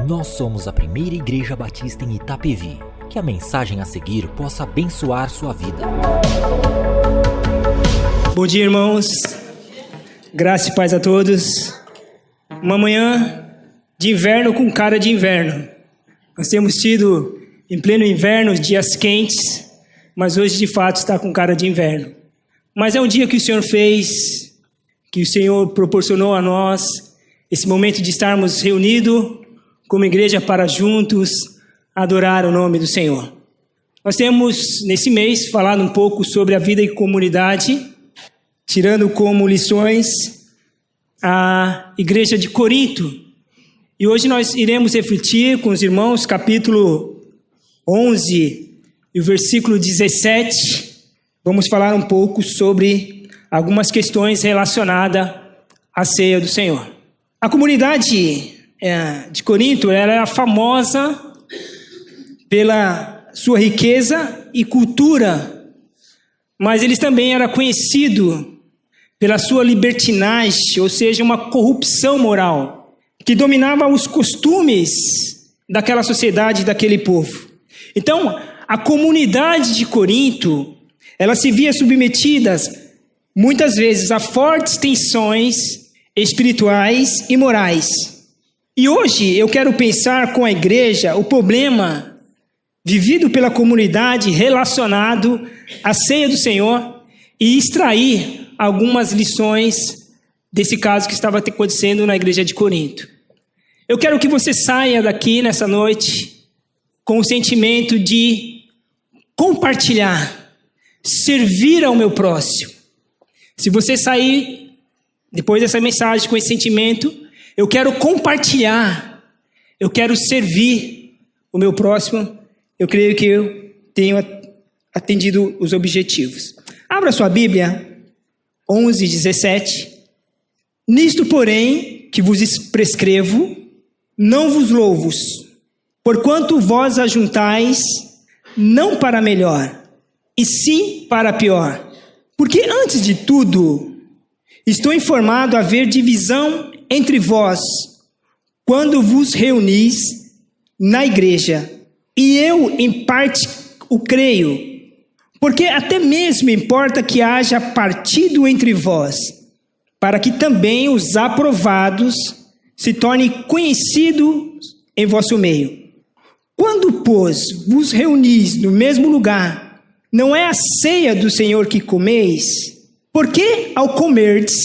Nós somos a primeira igreja batista em Itapevi. Que a mensagem a seguir possa abençoar sua vida. Bom dia, irmãos. Graça e paz a todos. Uma manhã de inverno com cara de inverno. Nós temos tido, em pleno inverno, dias quentes, mas hoje de fato está com cara de inverno. Mas é um dia que o Senhor fez, que o Senhor proporcionou a nós, esse momento de estarmos reunidos como igreja para juntos adorar o nome do Senhor. Nós temos, nesse mês, falado um pouco sobre a vida em comunidade, tirando como lições a igreja de Corinto. E hoje nós iremos refletir com os irmãos, capítulo 11 e o versículo 17. Vamos falar um pouco sobre algumas questões relacionadas à ceia do Senhor. A comunidade de Corinto era famosa pela sua riqueza e cultura, mas eles também eram conhecidos pela sua libertinagem, ou seja, uma corrupção moral, que dominava os costumes daquela sociedade, daquele povo. Então, a comunidade de Corinto, ela se via submetida, muitas vezes, a fortes tensões espirituais e morais. E hoje eu quero pensar com a igreja o problema vivido pela comunidade relacionado à ceia do Senhor e extrair algumas lições desse caso que estava acontecendo na igreja de Corinto. Eu quero que você saia daqui nessa noite com o sentimento de compartilhar, servir ao meu próximo. Se você sair depois dessa mensagem com esse sentimento, eu quero compartilhar, eu quero servir o meu próximo. Eu creio que eu tenho atendido os objetivos. Abra sua Bíblia, 11:17. Nisto, porém, que vos prescrevo, não vos louvos, porquanto vós ajuntais, não para melhor, e sim para pior. Porque antes de tudo, estou informado a haver divisão entre vós, quando vos reunis na igreja. E eu, em parte, o creio, porque até mesmo importa que haja partido entre vós, para que também os aprovados se tornem conhecidos em vosso meio. Quando, pois, vos reunis no mesmo lugar, não é a ceia do Senhor que comeis? Porque, ao comerdes,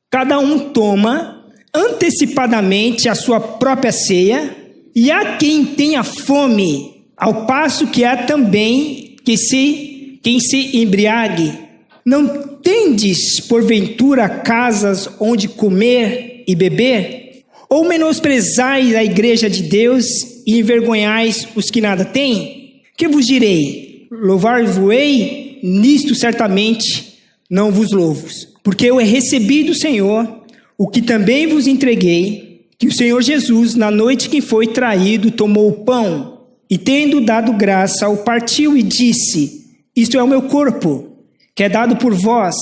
cada um toma antecipadamente a sua própria ceia, e há quem tenha fome, ao passo que há também quem se embriague. Não tendes, porventura, casas onde comer e beber? Ou menosprezais a igreja de Deus e envergonhais os que nada têm? Que vos direi? Louvar-vos-ei? Nisto certamente não vos louvo, porque eu recebi do Senhor o que também vos entreguei, que o Senhor Jesus, na noite que foi traído, tomou o pão, e tendo dado graça, o partiu e disse: isto é o meu corpo, que é dado por vós,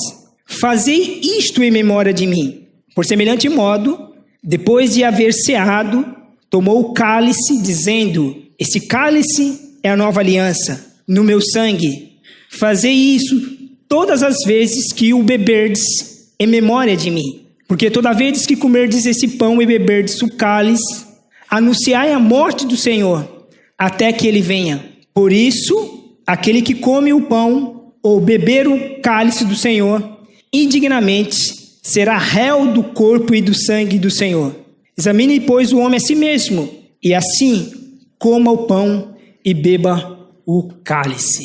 fazei isto em memória de mim. Por semelhante modo, depois de haver ceado, tomou o cálice, dizendo: esse cálice é a nova aliança, no meu sangue. Fazei isso todas as vezes que o beberdes, em memória de mim. Porque toda vez que comerdes esse pão e beberdes o cálice, anunciai a morte do Senhor, até que ele venha. Por isso, aquele que come o pão ou beber o cálice do Senhor, indignamente será réu do corpo e do sangue do Senhor. Examine, pois, o homem a si mesmo, e assim coma o pão e beba o cálice.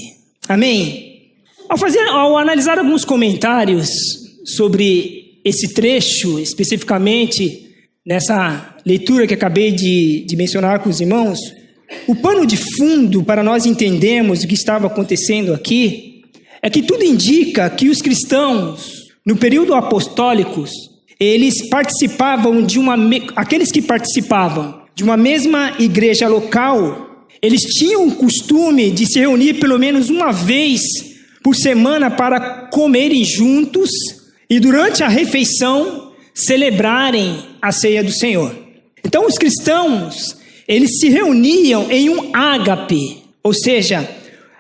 Amém? Ao analisar alguns comentários sobre esse trecho, especificamente nessa leitura que acabei de mencionar com os irmãos, o pano de fundo para nós entendermos o que estava acontecendo aqui é que tudo indica que os cristãos, no período apostólico, aqueles que participavam de uma mesma igreja local, eles tinham o costume de se reunir pelo menos uma vez por semana para comerem juntos e durante a refeição celebrarem a ceia do Senhor. Então os cristãos, eles se reuniam em um ágape, ou seja,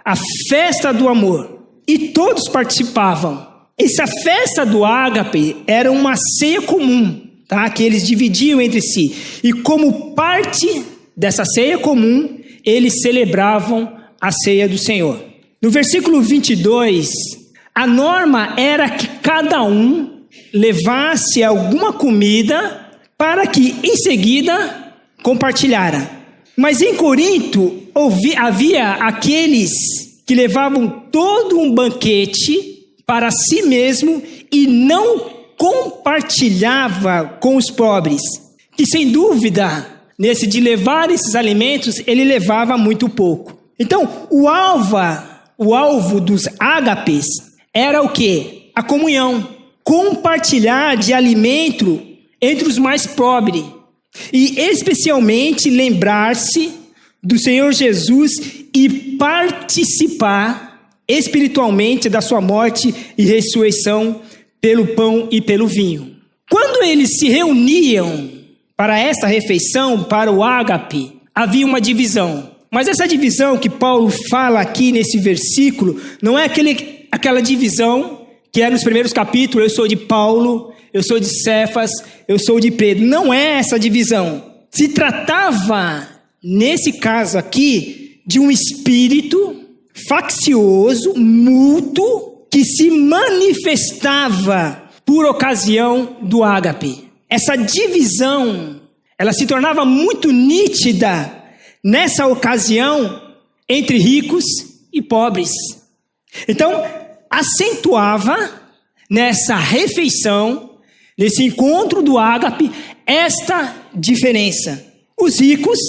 a festa do amor, e todos participavam. Essa festa do ágape era uma ceia comum, tá? Que eles dividiam entre si, e como parte dessa ceia comum, eles celebravam a ceia do Senhor. No versículo 22, a norma era que cada um levasse alguma comida para que em seguida compartilhara. Mas em Corinto havia aqueles que levavam todo um banquete para si mesmo e não compartilhava com os pobres, que sem dúvida, nesse de levar esses alimentos, ele levava muito pouco. Então, o alvo dos ágapes era o quê? A comunhão, compartilhar de alimento entre os mais pobres, e especialmente lembrar-se do Senhor Jesus e participar espiritualmente da sua morte e ressurreição pelo pão e pelo vinho. Quando eles se reuniam para essa refeição, para o ágape, havia uma divisão. Mas essa divisão que Paulo fala aqui nesse versículo, não é aquela divisão que é nos primeiros capítulos, eu sou de Paulo, eu sou de Cefas, eu sou de Pedro. Não é essa divisão. Se tratava, nesse caso aqui, de um espírito faccioso, mútuo, que se manifestava por ocasião do ágape. Essa divisão, ela se tornava muito nítida nessa ocasião entre ricos e pobres. Então, acentuava nessa refeição, nesse encontro do ágape, esta diferença. Os ricos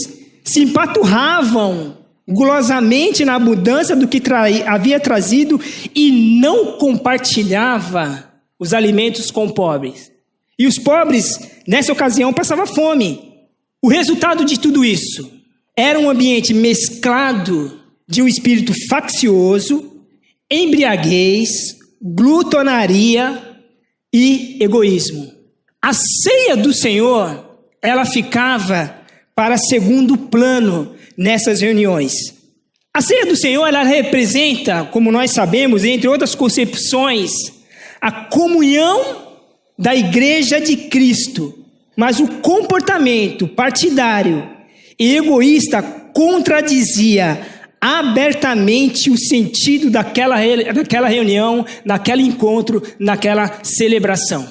se empaturravam gulosamente na abundância do que havia trazido e não compartilhava os alimentos com pobres. E os pobres, nessa ocasião, passavam fome. O resultado de tudo isso era um ambiente mesclado de um espírito faccioso, embriaguez, glutonaria e egoísmo. A ceia do Senhor, ela ficava para segundo plano nessas reuniões. A ceia do Senhor, ela representa, como nós sabemos, entre outras concepções, a comunhão da igreja de Cristo. Mas o comportamento partidário e egoísta contradizia abertamente o sentido daquela reunião, daquele encontro, naquela celebração.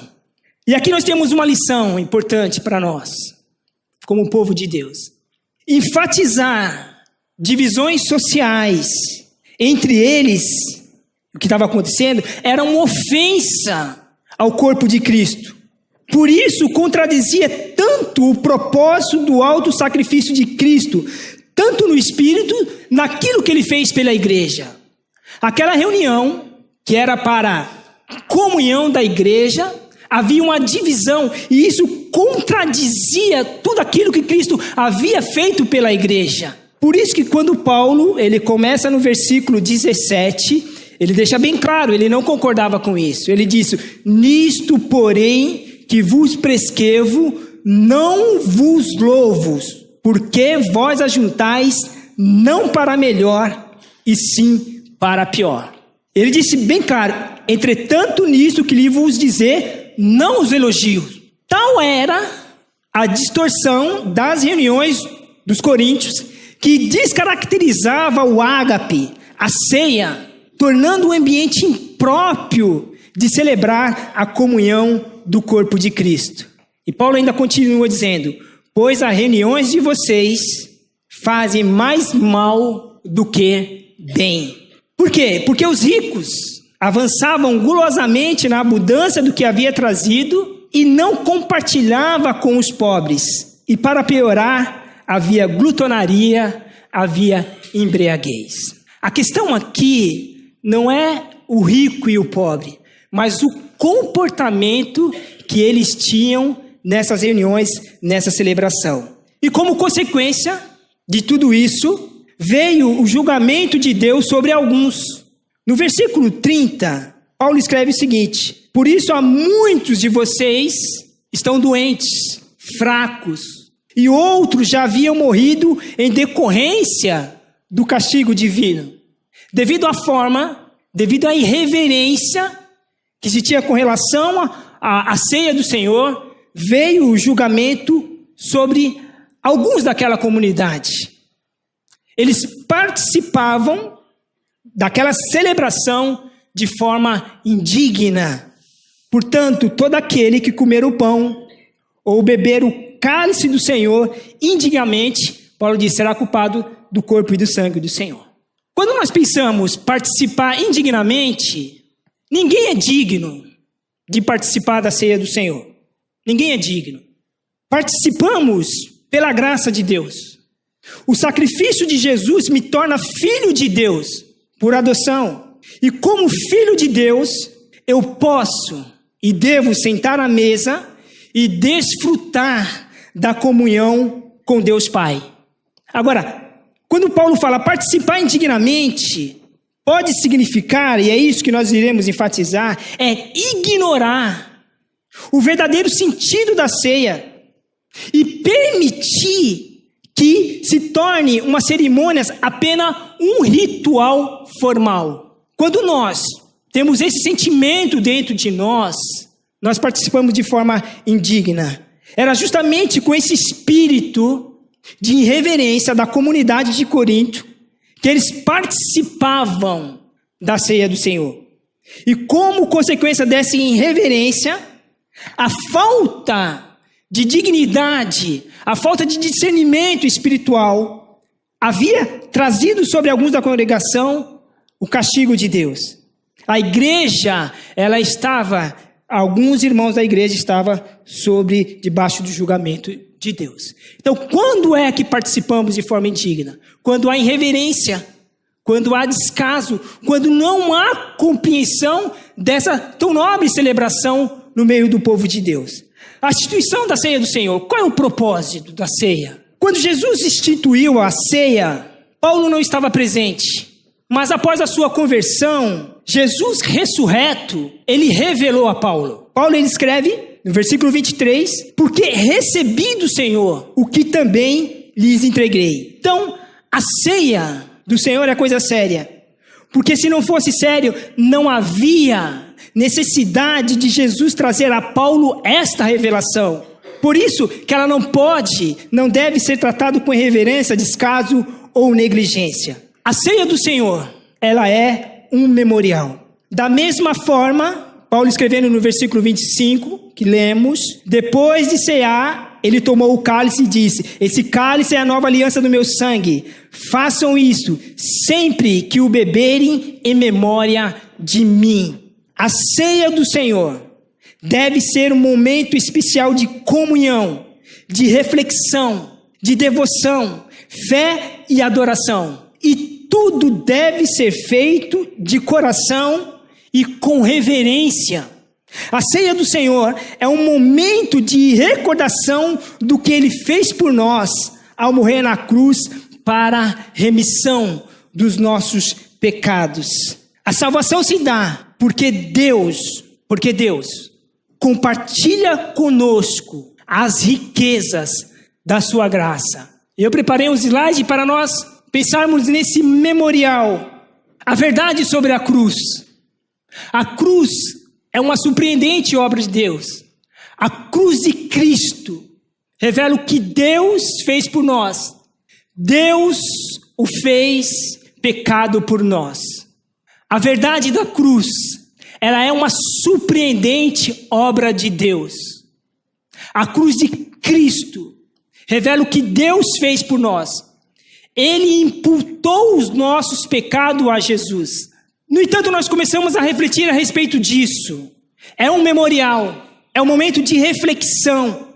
E aqui nós temos uma lição importante para nós, como povo de Deus. Enfatizar divisões sociais entre eles, o que estava acontecendo, era uma ofensa ao corpo de Cristo. Por isso, contradizia tanto o propósito do alto sacrifício de Cristo, tanto no Espírito, naquilo que ele fez pela igreja. Aquela reunião, que era para a comunhão da igreja, havia uma divisão, e isso contradizia tudo aquilo que Cristo havia feito pela igreja. Por isso que quando Paulo, ele começa no versículo 17, ele deixa bem claro, ele não concordava com isso. Ele disse: nisto, porém, que vos prescrevo, não vos louvo, porque vós ajuntais não para melhor, e sim para pior. Ele disse bem claro: entretanto, nisto que lhe vos dizer, não os elogio. Tal era a distorção das reuniões dos coríntios, que descaracterizava o ágape, a ceia, tornando o ambiente impróprio de celebrar a comunhão do corpo de Cristo. E Paulo ainda continua dizendo: pois as reuniões de vocês fazem mais mal do que bem. Por quê? Porque os ricos avançavam gulosamente na abundância do que havia trazido e não compartilhava com os pobres. E para piorar, havia glutonaria, havia embriaguez. A questão aqui não é o rico e o pobre, mas o comportamento que eles tinham nessas reuniões, nessa celebração. E como consequência de tudo isso, veio o julgamento de Deus sobre alguns. No versículo 30, Paulo escreve o seguinte: por isso há muitos de vocês estão doentes, fracos, e outros já haviam morrido em decorrência do castigo divino. Devido à irreverência que se tinha com relação à ceia do Senhor, veio o julgamento sobre alguns daquela comunidade. Eles participavam daquela celebração de forma indigna. Portanto, todo aquele que comer o pão ou beber o cálice do Senhor indignamente, Paulo diz, será culpado do corpo e do sangue do Senhor. Quando nós pensamos participar indignamente, ninguém é digno de participar da ceia do Senhor. Ninguém é digno. Participamos pela graça de Deus. O sacrifício de Jesus me torna filho de Deus por adoção. E como filho de Deus, eu posso e devo sentar à mesa e desfrutar da comunhão com Deus Pai. Agora, quando Paulo fala participar indignamente, pode significar, e é isso que nós iremos enfatizar, é ignorar o verdadeiro sentido da ceia e permitir que se torne uma cerimônia apenas um ritual formal. Quando nós temos esse sentimento dentro de nós participamos de forma indigna. Era justamente com esse espírito de irreverência da comunidade de Corinto que eles participavam da ceia do Senhor. E como consequência dessa irreverência, a falta de dignidade, a falta de discernimento espiritual havia trazido sobre alguns da congregação o castigo de Deus. A igreja, alguns irmãos da igreja estavam debaixo do julgamento de Deus. Então, quando é que participamos de forma indigna? Quando há irreverência, quando há descaso, quando não há compreensão dessa tão nobre celebração no meio do povo de Deus. A instituição da ceia do Senhor, qual é o propósito da ceia? Quando Jesus instituiu a ceia, Paulo não estava presente, mas após a sua conversão, Jesus ressurreto, ele revelou a Paulo. Paulo ele escreve no versículo 23, porque recebi do Senhor o que também lhes entreguei. Então, a ceia do Senhor é coisa séria, porque se não fosse sério, não havia necessidade de Jesus trazer a Paulo esta revelação. Por isso que ela não deve ser tratada com irreverência, descaso ou negligência. A ceia do Senhor, ela é um memorial. Da mesma forma, Paulo escrevendo no versículo 25, que lemos, depois de cear, ele tomou o cálice e disse, esse cálice é a nova aliança do meu sangue. Façam isto sempre que o beberem em memória de mim. A ceia do Senhor deve ser um momento especial de comunhão, de reflexão, de devoção, fé e adoração. E tudo deve ser feito de coração e com reverência. A ceia do Senhor é um momento de recordação do que Ele fez por nós ao morrer na cruz para remissão dos nossos pecados. A salvação se dá porque Deus compartilha conosco as riquezas da sua graça. Eu preparei um slide para nós pensarmos nesse memorial. A verdade sobre a cruz. A cruz é uma surpreendente obra de Deus. A cruz de Cristo revela o que Deus fez por nós. Deus o fez pecado por nós. A verdade da cruz, ela é uma surpreendente obra de Deus. A cruz de Cristo revela o que Deus fez por nós. Ele imputou os nossos pecados a Jesus. No entanto, nós começamos a refletir a respeito disso. É um memorial, é um momento de reflexão.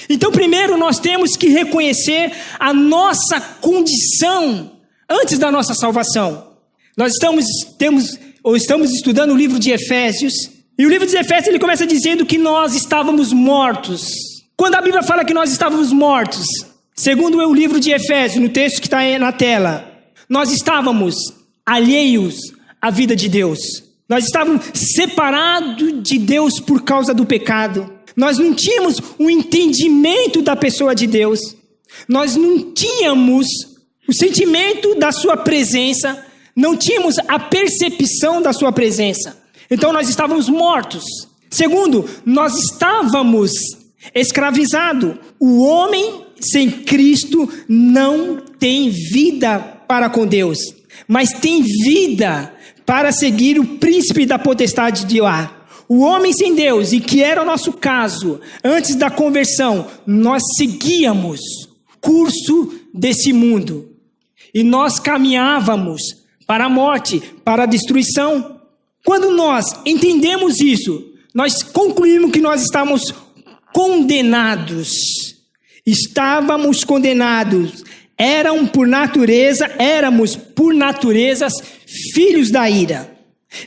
Então, primeiro, nós temos que reconhecer a nossa condição antes da nossa salvação. Nós estamos estudando o livro de Efésios, e o livro de Efésios ele começa dizendo que nós estávamos mortos. Quando a Bíblia fala que nós estávamos mortos, segundo o livro de Efésios, no texto que está aí na tela, nós estávamos alheios à vida de Deus. Nós estávamos separados de Deus por causa do pecado. Nós não tínhamos um entendimento da pessoa de Deus. Nós não tínhamos o sentimento da sua presença, não tínhamos a percepção da sua presença. Então nós estávamos mortos. Segundo, nós estávamos escravizados. O homem sem Cristo não tem vida para com Deus, mas tem vida para seguir o príncipe da potestade de ar. O homem sem Deus, e que era o nosso caso, antes da conversão, nós seguíamos o curso desse mundo. E nós caminhávamos para a morte, para a destruição. Quando nós entendemos isso, nós concluímos que nós estávamos condenados. Estávamos condenados. Éramos por natureza filhos da ira.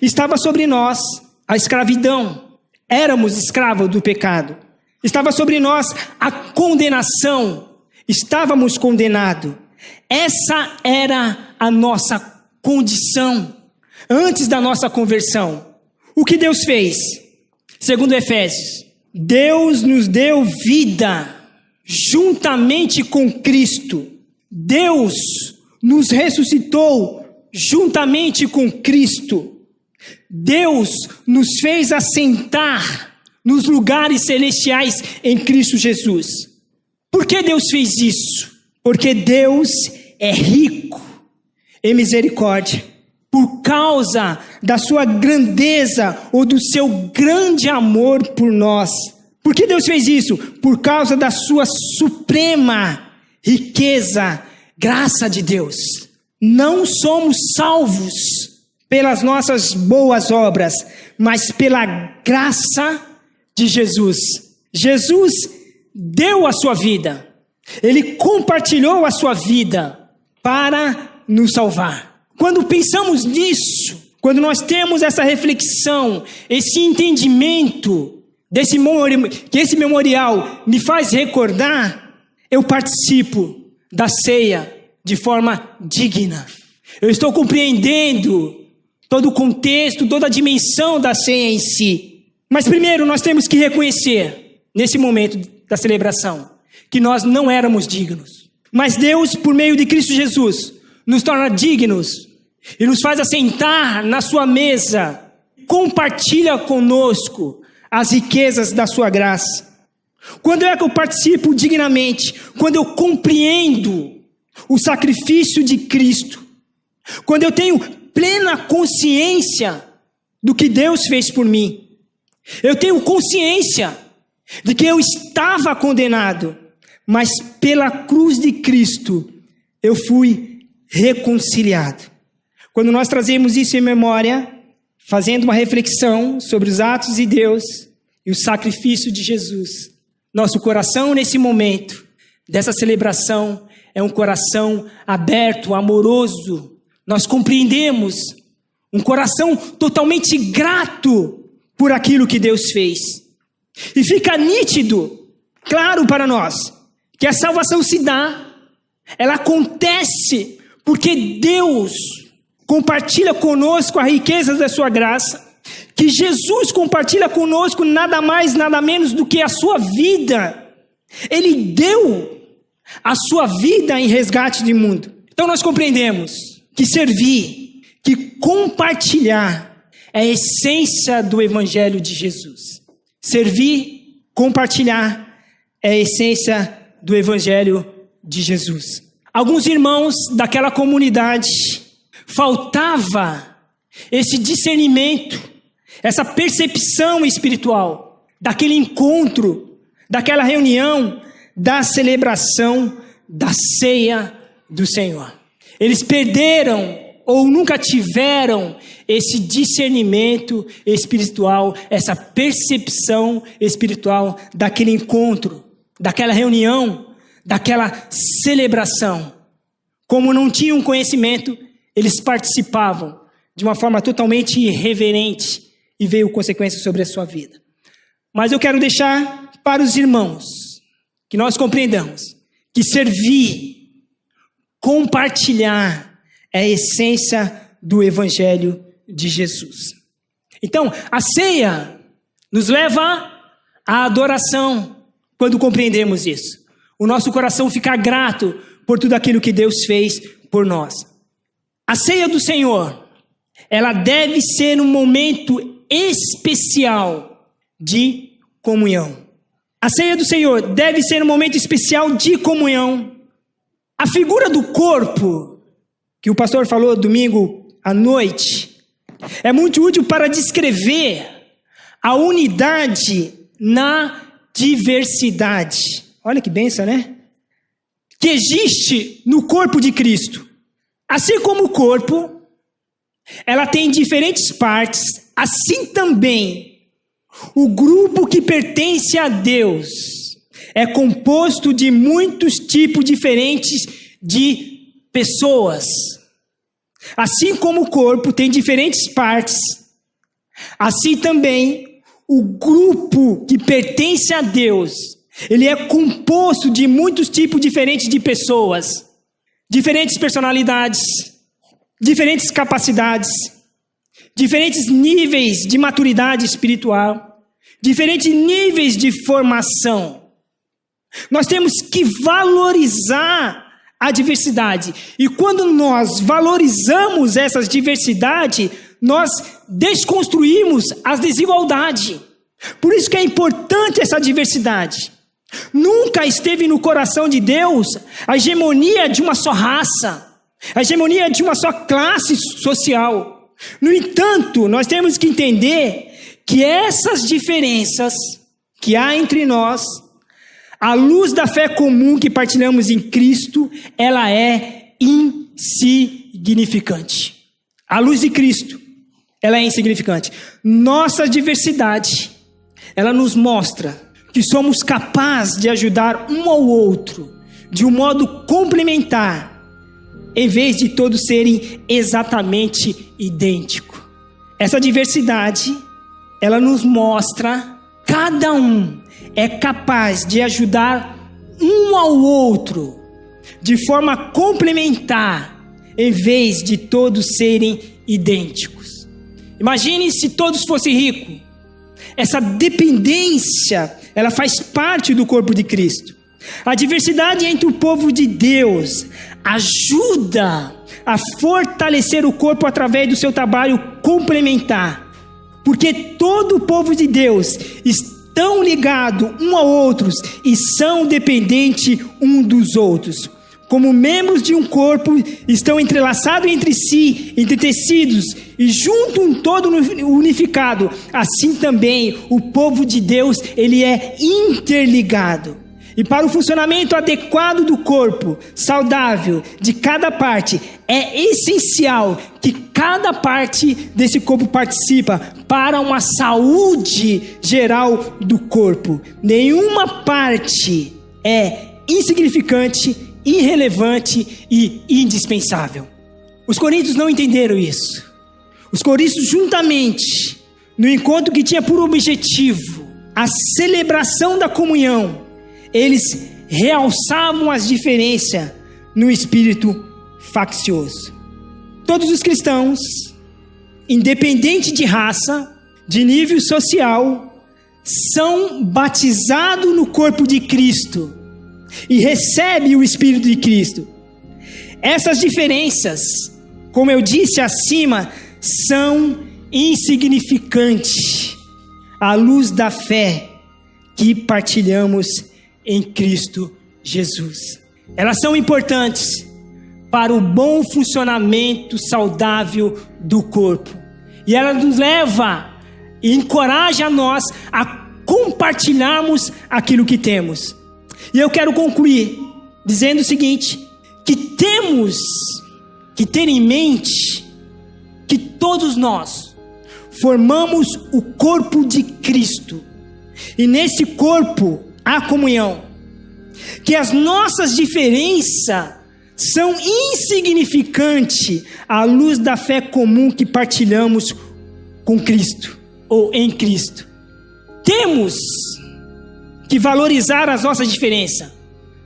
Estava sobre nós a escravidão. Éramos escravos do pecado. Estava sobre nós a condenação. Estávamos condenados. Essa era a nossa condição antes da nossa conversão. O que Deus fez? Segundo Efésios, Deus nos deu vida juntamente com Cristo. Deus nos ressuscitou juntamente com Cristo. Deus nos fez assentar nos lugares celestiais em Cristo Jesus. Por que Deus fez isso? Porque Deus é rico em misericórdia. Por causa da sua grandeza ou do seu grande amor por nós. Por que Deus fez isso? Por causa da sua suprema riqueza, graça de Deus. Não somos salvos pelas nossas boas obras, mas pela graça de Jesus. Jesus deu a sua vida. Ele compartilhou a sua vida para nos salvar. Quando pensamos nisso, quando nós temos essa reflexão, esse entendimento, que esse memorial me faz recordar, eu participo da ceia de forma digna. Eu estou compreendendo todo o contexto, toda a dimensão da ceia em si. Mas primeiro nós temos que reconhecer, nesse momento da celebração, que nós não éramos dignos. Mas Deus, por meio de Cristo Jesus, nos torna dignos e nos faz assentar na sua mesa, compartilha conosco as riquezas da sua graça. Quando é que eu participo dignamente? Quando eu compreendo o sacrifício de Cristo. Quando eu tenho plena consciência do que Deus fez por mim. Eu tenho consciência de que eu estava condenado, mas pela cruz de Cristo eu fui reconciliado. Quando nós trazemos isso em memória, fazendo uma reflexão sobre os atos de Deus e o sacrifício de Jesus, nosso coração nesse momento dessa celebração é um coração aberto, amoroso. Nós compreendemos um coração totalmente grato por aquilo que Deus fez. E fica nítido, claro para nós, que a salvação se dá, ela acontece porque Deus compartilha conosco a riqueza da sua graça, que Jesus compartilha conosco nada mais, nada menos do que a sua vida. Ele deu a sua vida em resgate de mundo. Então nós compreendemos que servir, que compartilhar é a essência do Evangelho de Jesus. Servir, compartilhar é a essência do Evangelho de Jesus. Alguns irmãos daquela comunidade faltava esse discernimento, essa percepção espiritual daquele encontro, daquela reunião, da celebração da ceia do Senhor. Eles perderam ou nunca tiveram esse discernimento espiritual, essa percepção espiritual daquele encontro, daquela reunião, daquela celebração. Como não tinham conhecimento, eles participavam de uma forma totalmente irreverente e veio consequências sobre a sua vida. Mas eu quero deixar para os irmãos que nós compreendamos que servir, compartilhar é a essência do Evangelho de Jesus. Então, a ceia nos leva à adoração quando compreendemos isso. o nosso coração ficar grato por tudo aquilo que Deus fez por nós. A ceia do Senhor, ela deve ser um momento especial de comunhão. A ceia do Senhor deve ser um momento especial de comunhão. A figura do corpo, que o pastor falou domingo à noite, é muito útil para descrever a unidade na diversidade. Olha que bênção, né? Que existe no corpo de Cristo. Assim como o corpo, ela tem diferentes partes, assim também o grupo que pertence a Deus é composto de muitos tipos diferentes de pessoas. Assim como o corpo tem diferentes partes, assim também o grupo que pertence a Deus, ele é composto de muitos tipos diferentes de pessoas, diferentes personalidades, diferentes capacidades, diferentes níveis de maturidade espiritual, diferentes níveis de formação. Nós temos que valorizar a diversidade. E quando nós valorizamos essa diversidade, nós desconstruímos as desigualdades. Por isso que é importante essa diversidade. Nunca esteve no coração de Deus a hegemonia de uma só raça, a hegemonia de uma só classe social. No entanto, nós temos que entender que essas diferenças que há entre nós, à luz da fé comum que partilhamos em Cristo, ela é insignificante. À luz de Cristo, ela é insignificante. Nossa diversidade, ela nos mostra que somos capazes de ajudar um ao outro de um modo complementar, em vez de todos serem exatamente idênticos. Essa diversidade, ela nos mostra cada um é capaz de ajudar um ao outro de forma complementar, em vez de todos serem idênticos. Imagine se todos fossem ricos. Essa dependência, ela faz parte do corpo de Cristo. A diversidade entre o povo de Deus ajuda a fortalecer o corpo através do seu trabalho complementar, porque todo o povo de Deus estão ligados um ao outro e são dependentes um dos outros. Como membros de um corpo, estão entrelaçados entre si, entre tecidos, e junto um todo unificado. Assim também o povo de Deus, ele é interligado. E para o funcionamento adequado do corpo, saudável, de cada parte, é essencial que cada parte desse corpo participa para uma saúde geral do corpo. Nenhuma parte é insignificante, irrelevante e indispensável. Os coríntios não entenderam isso. Os coríntios, juntamente, no encontro que tinha por objetivo a celebração da comunhão, eles realçavam as diferenças no espírito faccioso. Todos os cristãos, independente de raça, de nível social, são batizados no corpo de Cristo e recebem o Espírito de Cristo. Essas diferenças, como eu disse acima, são insignificantes à luz da fé que partilhamos em Cristo Jesus. Elas são importantes para o bom funcionamento saudável do corpo. E ela nos leva e encoraja a nós a compartilharmos aquilo que temos. E eu quero concluir dizendo o seguinte, que temos que ter em mente que todos nós formamos o corpo de Cristo. E nesse corpo há comunhão. Que as nossas diferenças são insignificantes à luz da fé comum que partilhamos com Cristo ou em Cristo. Temos que valorizar as nossas diferenças.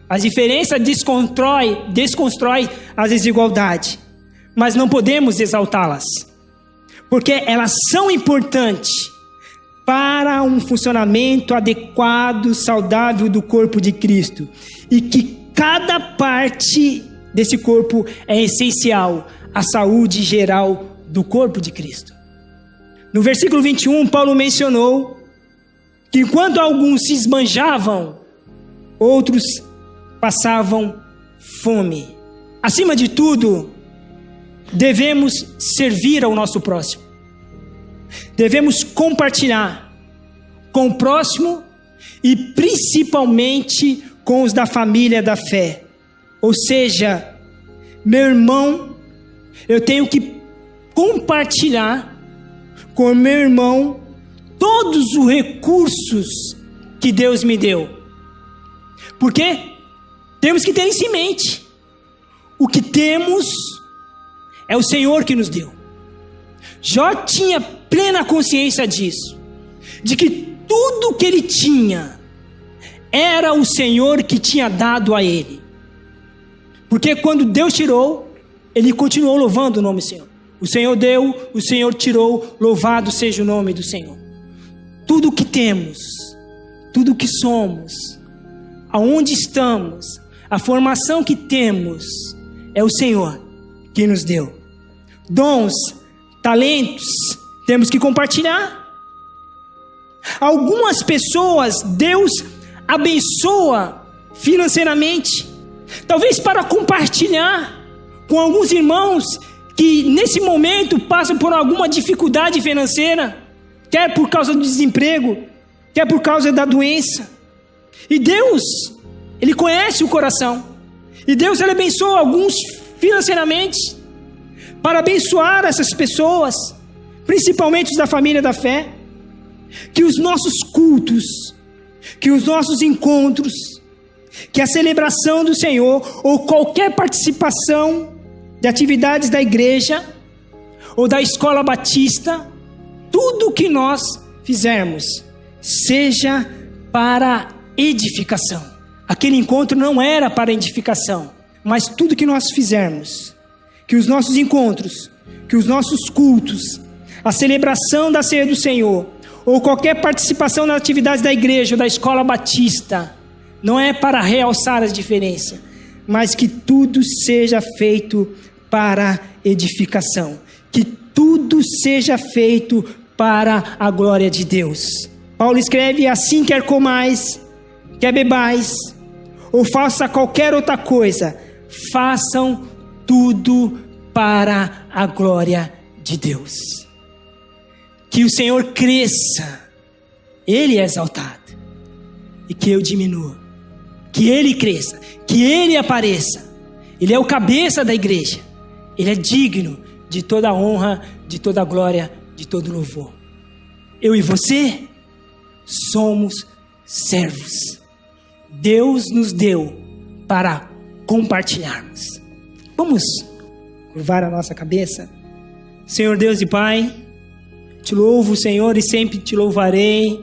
As diferenças desconstrói as desigualdades, mas não podemos exaltá-las, porque elas são importantes para um funcionamento adequado, saudável do corpo de Cristo. E que cada parte desse corpo é essencial à saúde geral do corpo de Cristo. No versículo 21, Paulo mencionou que enquanto alguns se esbanjavam, outros passavam fome. Acima de tudo, devemos servir ao nosso próximo. Devemos compartilhar com o próximo e principalmente com os da família da fé. Ou seja, meu irmão, eu tenho que compartilhar com o meu irmão todos os recursos que Deus me deu. Porque temos que ter isso em mente. O que temos é o Senhor que nos deu. Jó tinha plena consciência disso, de que tudo que ele tinha era o Senhor que tinha dado a ele. Porque quando Deus tirou, ele continuou louvando o nome do Senhor. O Senhor deu, o Senhor tirou, louvado seja o nome do Senhor. Tudo o que temos, tudo o que somos, aonde estamos, a formação que temos, é o Senhor que nos deu. Dons, talentos, temos que compartilhar. Algumas pessoas Deus abençoa financeiramente, talvez para compartilhar com alguns irmãos que nesse momento passam por alguma dificuldade financeira, quer por causa do desemprego, quer por causa da doença. E Deus, Ele conhece o coração, e Deus, Ele abençoa alguns financeiramente, para abençoar essas pessoas, principalmente os da família da fé. Que os nossos cultos, que os nossos encontros, que a celebração do Senhor, ou qualquer participação de atividades da igreja, ou da escola batista, tudo que nós fizermos, seja para edificação. Aquele encontro não era para edificação, mas tudo que nós fizermos, que os nossos encontros, que os nossos cultos, a celebração da ceia do Senhor, ou qualquer participação nas atividades da igreja ou da escola batista, não é para realçar as diferenças, mas que tudo seja feito para edificação, que tudo seja feito para a glória de Deus. Paulo escreve: assim quer comais, quer bebais, ou faça qualquer outra coisa, façam tudo para a glória de Deus. Que o Senhor cresça, Ele é exaltado, e que eu diminua. Que Ele cresça, que Ele apareça. Ele é o cabeça da igreja. Ele é digno de toda a honra, de toda a glória, de todo louvor. Eu e você somos servos. Deus nos deu para compartilharmos. Vamos curvar a nossa cabeça. Senhor Deus e Pai, te louvo, Senhor, e sempre te louvarei,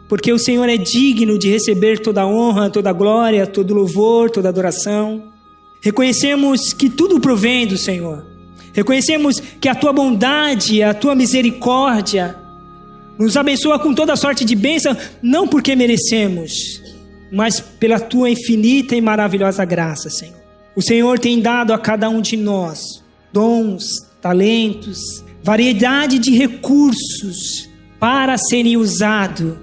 porque o Senhor é digno de receber toda a honra, toda a glória, todo o louvor, toda a adoração. Reconhecemos que tudo provém do Senhor. Reconhecemos que a Tua bondade, a Tua misericórdia nos abençoa com toda sorte de bênção, não porque merecemos, mas pela Tua infinita e maravilhosa graça, Senhor. O Senhor tem dado a cada um de nós dons, talentos, variedade de recursos para serem usados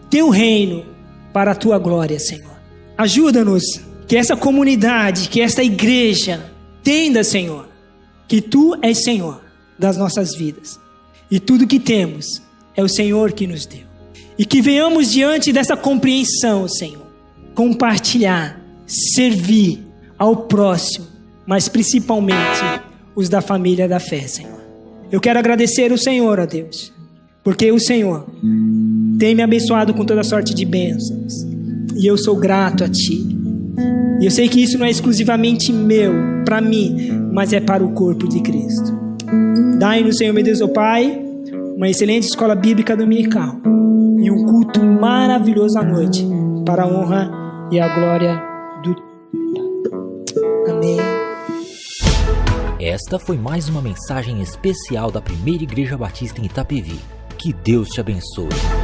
Teu reino para a Tua glória, Senhor. Ajuda-nos que essa comunidade, que esta igreja entenda, Senhor, que Tu és Senhor das nossas vidas e tudo que temos é o Senhor que nos deu. E que venhamos diante dessa compreensão, Senhor, compartilhar, servir ao próximo, mas principalmente os da família da fé, Senhor. Eu quero agradecer o Senhor, ó Deus, porque o Senhor tem me abençoado com toda sorte de bênçãos, e eu sou grato a Ti. E eu sei que isso não é exclusivamente meu, para mim, mas é para o corpo de Cristo. Dai-nos, Senhor, meu Deus, ó Pai, uma excelente escola bíblica dominical e um culto maravilhoso à noite, para a honra e a glória do... Amém. Esta foi mais uma mensagem especial da Primeira Igreja Batista em Itapevi. Que Deus te abençoe.